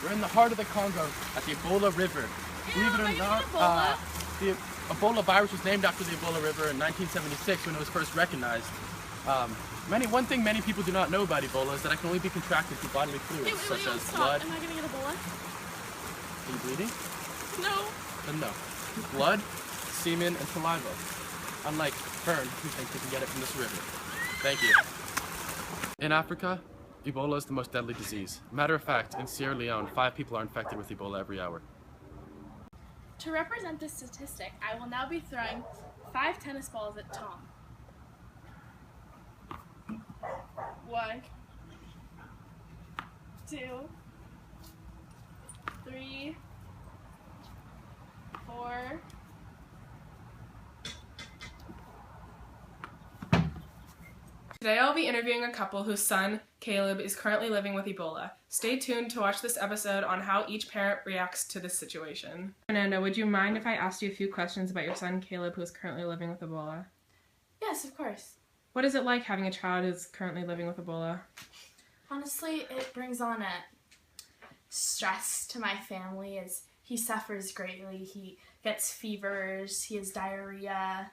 We're in the heart of the Congo at the Ebola River. Believe it or not, the Ebola virus was named after the Ebola River in 1976 when it was first recognized. One thing many people do not know about Ebola is that it can only be contracted through bodily fluids such as blood. Am I gonna get Ebola? Are you bleeding? No. Then no. Blood, semen, and saliva. Unlike Fern, who thinks he can get it from this river. Thank you. In Africa, Ebola is the most deadly disease. Matter of fact, in Sierra Leone, 5 people are infected with Ebola every hour. To represent this statistic, I will now be throwing 5 tennis balls at Tom. 1, 2, 3, 4. Today I'll be interviewing a couple whose son, Caleb, is currently living with Ebola. Stay tuned to watch this episode on how each parent reacts to this situation. Fernando, would you mind if I asked you a few questions about your son, Caleb, who is currently living with Ebola? Yes, of course. What is it like having a child who's currently living with Ebola? Honestly, it brings on a stress to my family as he suffers greatly. He gets fevers, he has diarrhea,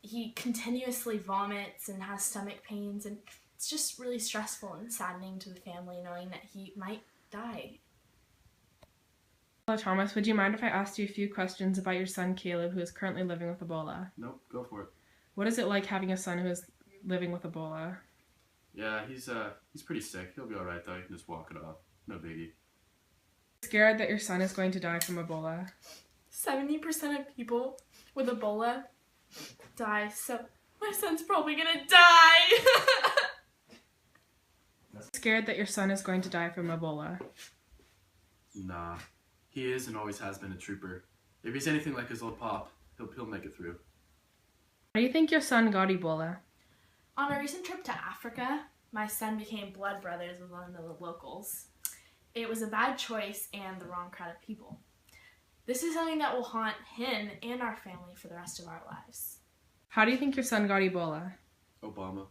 he continuously vomits and has stomach pains, and it's just really stressful and saddening to the family knowing that he might die. Hello, Thomas. Would you mind if I asked you a few questions about your son, Caleb, who is currently living with Ebola? Nope, go for it. What is it like having a son who is living with Ebola? Yeah, he's pretty sick. He'll be alright though. You can just walk it off. No biggie. Scared that your son is going to die from Ebola? 70% of people with Ebola die, so my son's probably gonna die. Scared that your son is going to die from Ebola? Nah, he is and always has been a trooper. If he's anything like his old pop, he'll make it through. How do you think your son got Ebola? On a recent trip to Africa, my son became blood brothers with one of the locals. It was a bad choice and the wrong crowd of people. This is something that will haunt him and our family for the rest of our lives. How do you think your son got Ebola? Obama.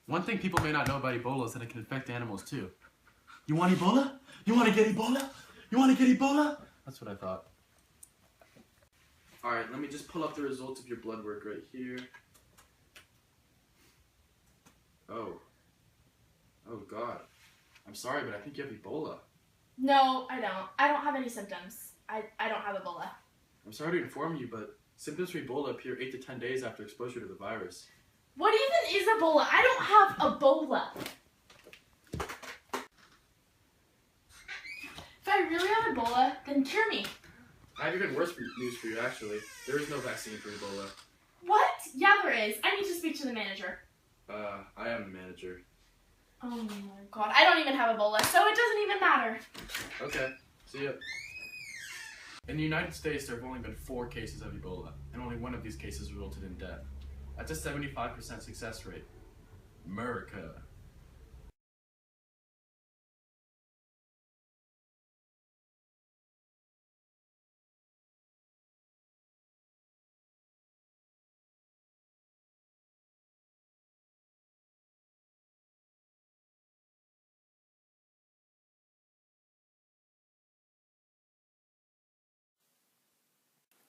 One thing people may not know about Ebola is that it can infect animals too. You want Ebola? You want to get Ebola? You want to get Ebola? That's what I thought. Alright, let me just pull up the results of your blood work right here. Oh God. I'm sorry, but I think you have Ebola. No, I don't. I don't have any symptoms. I don't have Ebola. I'm sorry to inform you, but symptoms for Ebola appear 8 to 10 days after exposure to the virus. What even is Ebola? I don't have Ebola. If I really have Ebola, then cure me. I have even worse news for you, actually. There is no vaccine for Ebola. What? Yeah, there is. I need to speak to the manager. I am a manager. Oh my god, I don't even have Ebola, so it doesn't even matter. Okay, see ya. In the United States, there have only been 4 cases of Ebola, and only one of these cases resulted in death. That's a 75% success rate. America.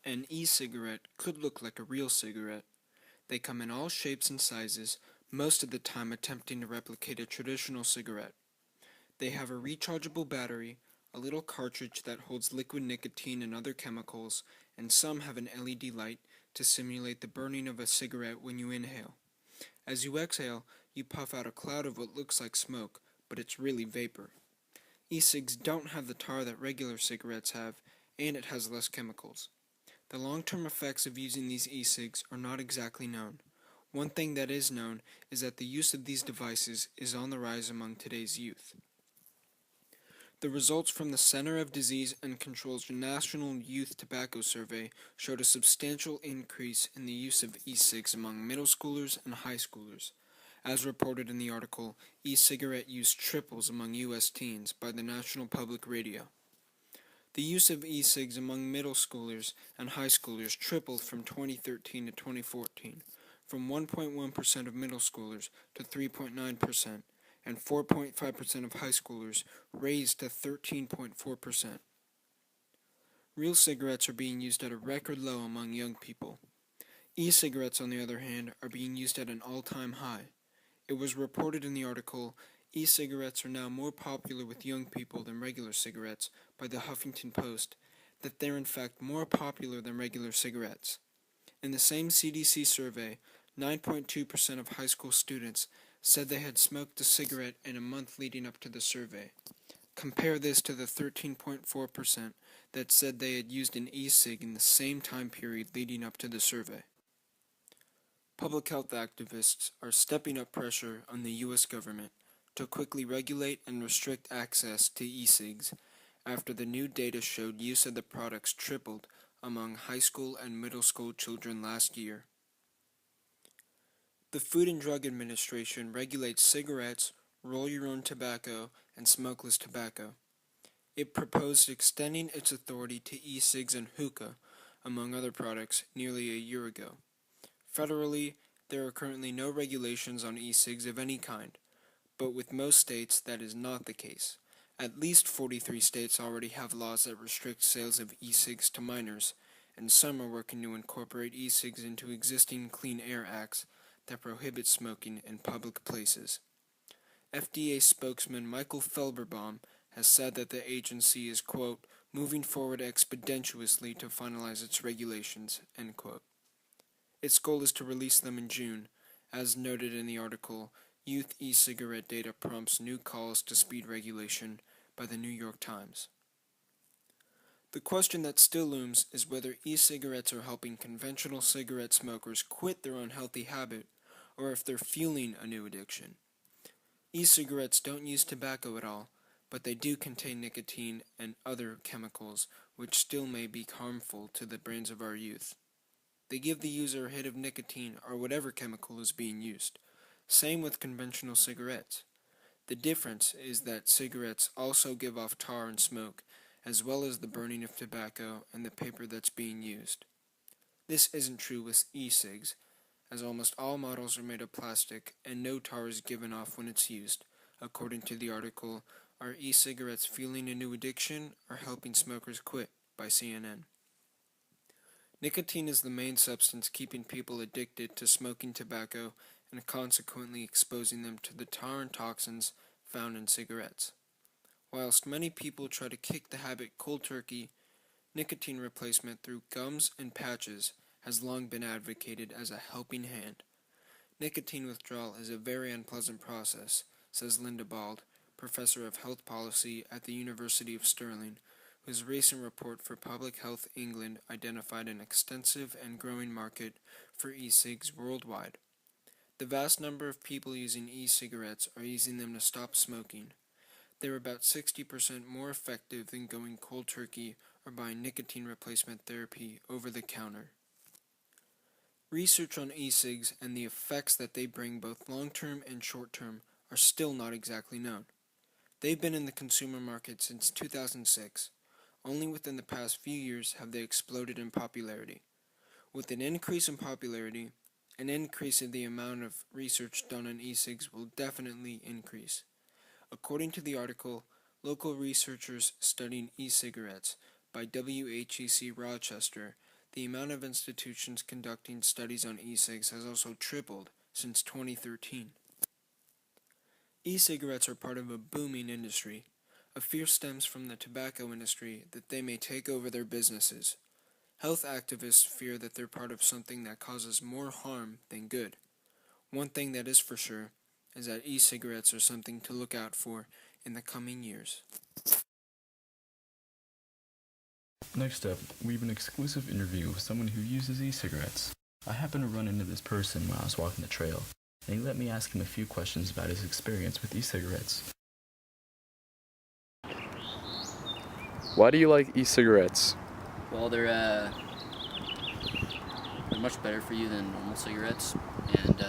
An e-cigarette could look like a real cigarette. They come in all shapes and sizes, most of the time attempting to replicate a traditional cigarette. They have a rechargeable battery, a little cartridge that holds liquid nicotine and other chemicals, and some have an LED light to simulate the burning of a cigarette when you inhale. As you exhale, you puff out a cloud of what looks like smoke, but it's really vapor. E-cigs don't have the tar that regular cigarettes have, and it has less chemicals. The long-term effects of using these e-cigs are not exactly known. One thing that is known is that the use of these devices is on the rise among today's youth. The results from the Center of Disease and Control's National Youth Tobacco Survey showed a substantial increase in the use of e-cigs among middle schoolers and high schoolers. As reported in the article, e-cigarette use triples among U.S. teens by the National Public Radio. The use of e-cigs among middle schoolers and high schoolers tripled from 2013 to 2014, from 1.1% of middle schoolers to 3.9%, and 4.5% of high schoolers raised to 13.4%. Real cigarettes are being used at a record low among young people. E-cigarettes, on the other hand, are being used at an all-time high. It was reported in the article, "E-cigarettes are now more popular with young people than regular cigarettes" by the Huffington Post, that they're in fact more popular than regular cigarettes. In the same CDC survey, 9.2% of high school students said they had smoked a cigarette in a month leading up to the survey. Compare this to the 13.4% that said they had used an e-cig in the same time period leading up to the survey. Public health activists are stepping up pressure on the U.S. government to quickly regulate and restrict access to e-cigs after the new data showed use of the products tripled among high school and middle school children last year. The Food and Drug Administration regulates cigarettes, roll-your-own tobacco, and smokeless tobacco. It proposed extending its authority to e-cigs and hookah, among other products, nearly a year ago. Federally, there are currently no regulations on e-cigs of any kind, but with most states that is not the case. At least 43 states already have laws that restrict sales of e-cigs to minors, and some are working to incorporate e-cigs into existing Clean Air Acts that prohibit smoking in public places. FDA spokesman Michael Felberbaum has said that the agency is, quote, moving forward expeditiously to finalize its regulations, end quote. Its goal is to release them in June. As noted in the article, Youth e-cigarette data prompts new calls to speed regulation by the New York Times. The question that still looms is whether e-cigarettes are helping conventional cigarette smokers quit their unhealthy habit, or if they're fueling a new addiction. E-cigarettes don't use tobacco at all, but they do contain nicotine and other chemicals which still may be harmful to the brains of our youth. They give the user a hit of nicotine or whatever chemical is being used. Same with conventional cigarettes. The difference is that cigarettes also give off tar and smoke, as well as the burning of tobacco and the paper that's being used. This isn't true with e-cigs, as almost all models are made of plastic and no tar is given off when it's used. According to the article, "Are e-cigarettes fueling a new addiction or helping smokers quit?" by CNN. Nicotine is the main substance keeping people addicted to smoking tobacco and consequently exposing them to the tar and toxins found in cigarettes. Whilst many people try to kick the habit cold turkey, nicotine replacement through gums and patches has long been advocated as a helping hand. Nicotine withdrawal is a very unpleasant process, says Linda Bald, professor of health policy at the University of Stirling, whose recent report for Public Health England identified an extensive and growing market for e-cigs worldwide. The vast number of people using e-cigarettes are using them to stop smoking. They're about 60% more effective than going cold turkey or buying nicotine replacement therapy over the counter. Research on e-cigs and the effects that they bring both long-term and short-term are still not exactly known. They've been in the consumer market since 2006. Only within the past few years have they exploded in popularity. With an increase in popularity, an increase in the amount of research done on e-cigs will definitely increase. According to the article, local researchers studying e-cigarettes by WHEC Rochester, the amount of institutions conducting studies on e-cigs has also tripled since 2013. E-cigarettes are part of a booming industry. A fear stems from the tobacco industry that they may take over their businesses. Health activists fear that they're part of something that causes more harm than good. One thing that is for sure is that e-cigarettes are something to look out for in the coming years. Next up, we have an exclusive interview with someone who uses e-cigarettes. I happened to run into this person when I was walking the trail, and he let me ask him a few questions about his experience with e-cigarettes. Why do you like e-cigarettes? Well, they're much better for you than normal cigarettes, and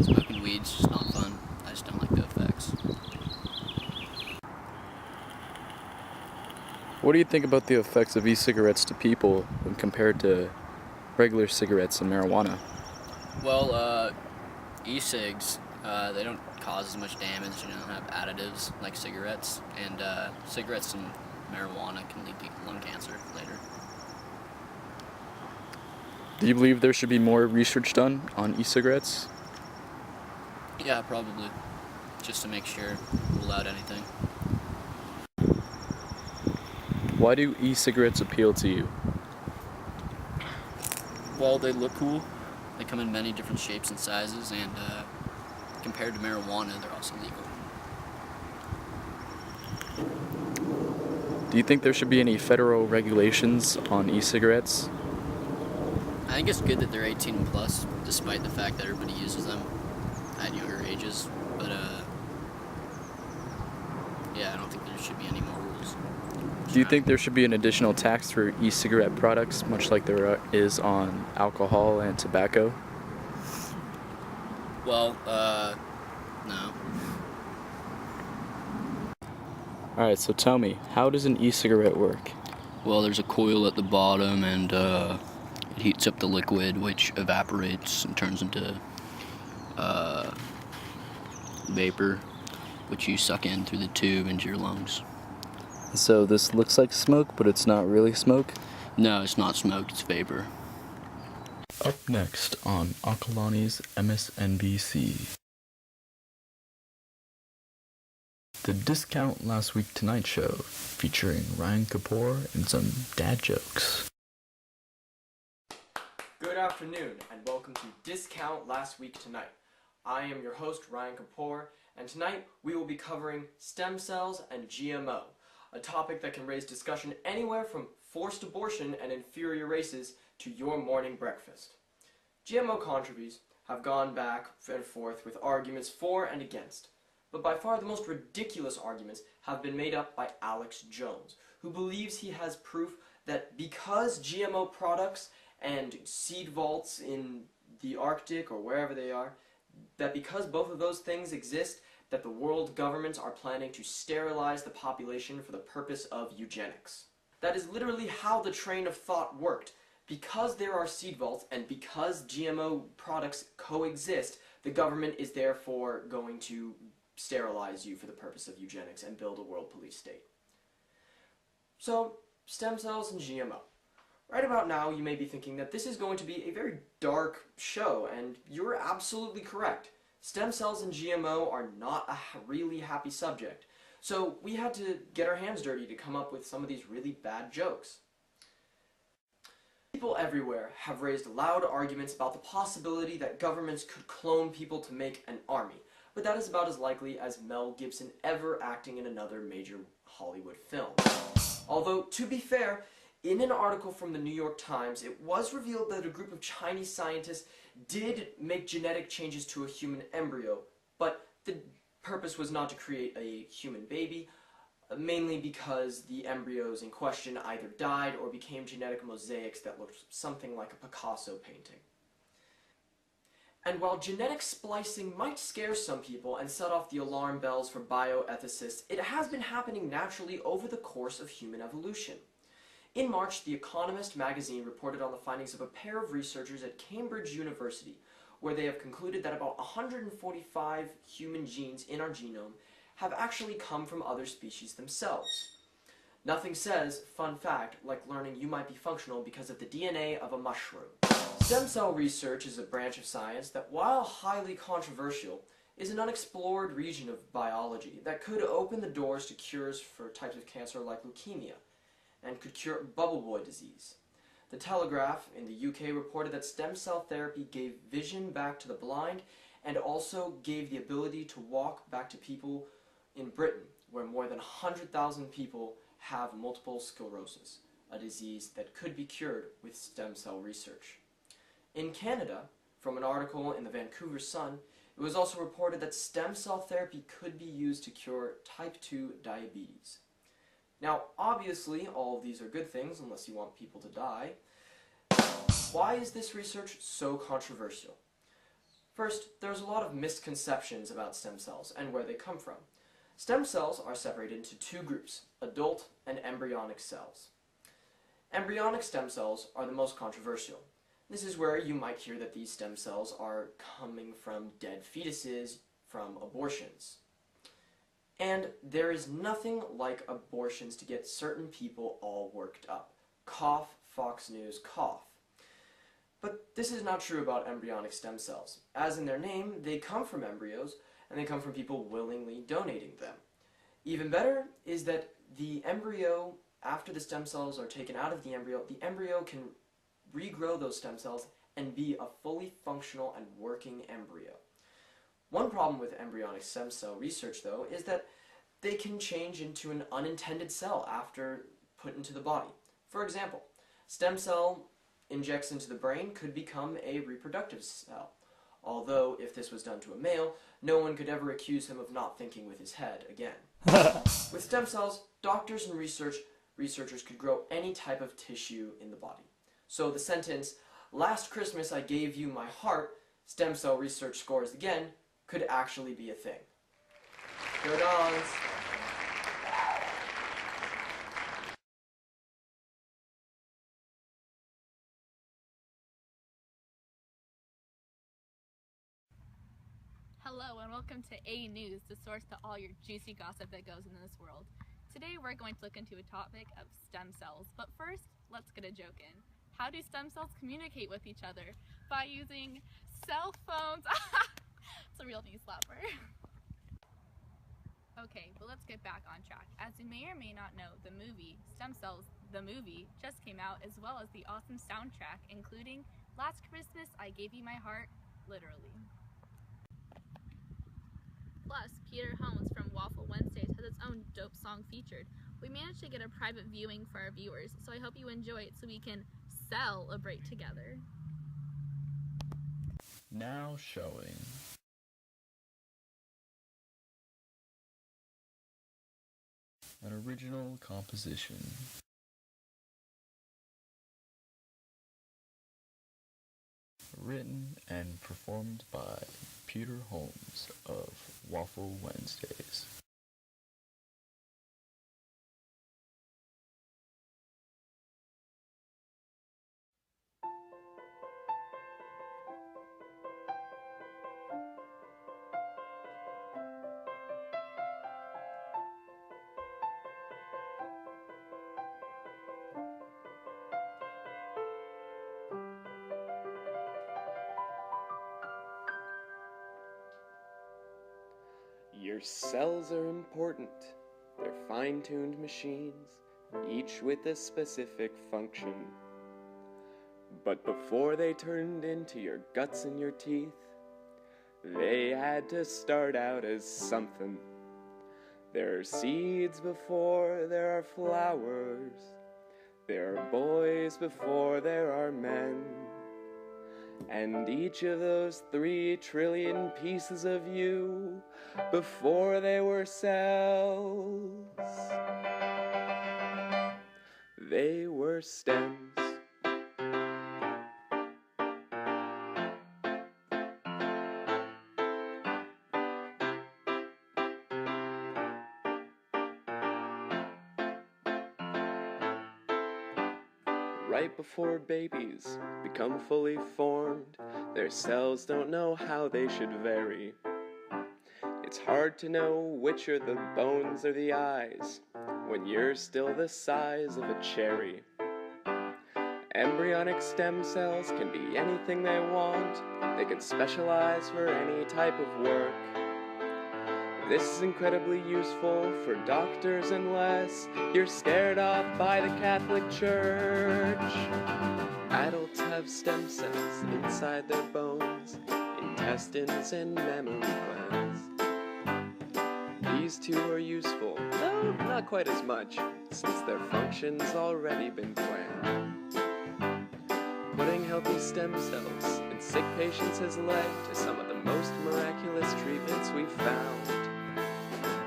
smoking weed's just not fun. I just don't like the effects. What do you think about the effects of e-cigarettes to people when compared to regular cigarettes and marijuana? Well, e-cigs They don't cause as much damage. They don't have additives like cigarettes, and cigarettes and marijuana can lead to lung cancer later. Do you believe there should be more research done on e-cigarettes? Yeah, probably. Just to make sure, rule out anything. Why do e-cigarettes appeal to you? Well, they look cool. They come in many different shapes and sizes, and compared to marijuana, they're also legal. Do you think there should be any federal regulations on e-cigarettes? I think it's good that they're 18 and plus, despite the fact that everybody uses them at younger ages. But yeah, I don't think there should be any more rules. Do you think there should be an additional tax for e-cigarette products, much like there is on alcohol and tobacco? Well, no. Alright, so tell me, how does an e-cigarette work? Well, there's a coil at the bottom, and it heats up the liquid, which evaporates and turns into vapor, which you suck in through the tube into your lungs. So this looks like smoke, but it's not really smoke? No, it's not smoke, it's vapor. Up next on Akalani's MSNBC. The Discount Last Week Tonight Show, featuring Ryan Kapoor and some dad jokes. Good afternoon, and welcome to Discount Last Week Tonight. I am your host, Ryan Kapoor, and tonight we will be covering stem cells and GMO, a topic that can raise discussion anywhere from forced abortion and inferior races to your morning breakfast. GMO controversies have gone back and forth with arguments for and against, but by far the most ridiculous arguments have been made up by Alex Jones, who believes he has proof that because GMO products and seed vaults in the Arctic or wherever they are, that because both of those things exist, that the world governments are planning to sterilize the population for the purpose of eugenics. That is literally how the train of thought worked. Because there are seed vaults and because GMO products coexist, the government is therefore going to sterilize you for the purpose of eugenics and build a world police state. So, stem cells and GMO. Right about now, you may be thinking that this is going to be a very dark show, and you're absolutely correct. Stem cells and GMO are not a really happy subject, so we had to get our hands dirty to come up with some of these really bad jokes. People everywhere have raised loud arguments about the possibility that governments could clone people to make an army, but that is about as likely as Mel Gibson ever acting in another major Hollywood film. Although, to be fair, in an article from the New York Times, it was revealed that a group of Chinese scientists did make genetic changes to a human embryo, but the purpose was not to create a human baby, mainly because the embryos in question either died or became genetic mosaics that looked something like a Picasso painting. And while genetic splicing might scare some people and set off the alarm bells for bioethicists, it has been happening naturally over the course of human evolution. In March, The Economist magazine reported on the findings of a pair of researchers at Cambridge University, where they have concluded that about 145 human genes in our genome have actually come from other species themselves. Nothing says, fun fact, like learning you might be functional because of the DNA of a mushroom. Stem cell research is a branch of science that, while highly controversial, is an unexplored region of biology that could open the doors to cures for types of cancer like leukemia, and could cure bubble boy disease. The Telegraph in the UK reported that stem cell therapy gave vision back to the blind and also gave the ability to walk back to people in Britain, where more than 100,000 people have multiple sclerosis, a disease that could be cured with stem cell research. In Canada, from an article in the Vancouver Sun, it was also reported that stem cell therapy could be used to cure type 2 diabetes. Now, obviously, all of these are good things unless you want people to die. Why is this research so controversial? First, there's a lot of misconceptions about stem cells and where they come from. Stem cells are separated into two groups, adult and embryonic cells. Embryonic stem cells are the most controversial. This is where you might hear that these stem cells are coming from dead fetuses from abortions. And there is nothing like abortions to get certain people all worked up. Cough, Fox News, cough. But this is not true about embryonic stem cells. As in their name, they come from embryos, and they come from people willingly donating them. Even better is that the embryo, after the stem cells are taken out of the embryo can regrow those stem cells and be a fully functional and working embryo. One problem with embryonic stem cell research, though, is that they can change into an unintended cell after put into the body. For example, stem cell injects into the brain could become a reproductive cell. Although, if this was done to a male, no one could ever accuse him of not thinking with his head again. With stem cells, doctors and researchers could grow any type of tissue in the body. So the sentence, "Last Christmas I gave you my heart, stem cell research scores again," could actually be a thing. Go Dons! Hello and welcome to A News, the source to all your juicy gossip that goes in this world. Today we're going to look into a topic of stem cells, but first, let's get a joke in. How do stem cells communicate with each other? By using cell phones. It's a real knee slapper. Okay, but let's get back on track. As you may or may not know, the movie Stem Cells, the movie, just came out, as well as the awesome soundtrack, including Last Christmas I Gave You My Heart, literally. Plus, Peter Holmes from Waffle Wednesdays has its own dope song featured. We managed to get a private viewing for our viewers, so I hope you enjoy it so we can celebrate together. Now showing. An original composition. Written and performed by Peter Holmes of Waffle Wednesdays. Your cells are important. They're fine-tuned machines, each with a specific function. But before they turned into your guts and your teeth, they had to start out as something. There are seeds before there are flowers. There are boys before there are men. And each of those 3 trillion pieces of you, before they were cells, they were stems. Right before babies become fully formed, their cells don't know how they should vary. It's hard to know which are the bones or the eyes when you're still the size of a cherry. Embryonic stem cells can be anything they want. They can specialize for any type of work. This is incredibly useful for doctors unless you're scared off by the Catholic Church. Adults have stem cells inside their bones, intestines, and memory glands. These 2 are useful, though not quite as much, since their function's already been planned. Putting healthy stem cells in sick patients has led to some of the most miraculous treatments we've found.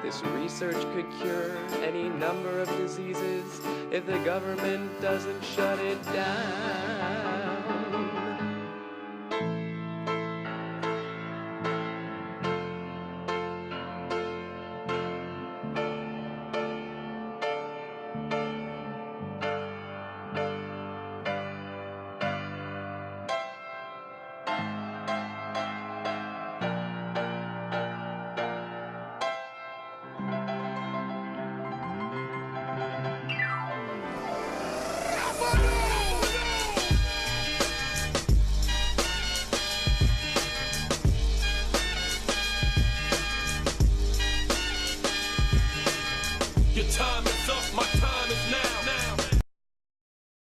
This research could cure any number of diseases if the government doesn't shut it down. Your time is up, my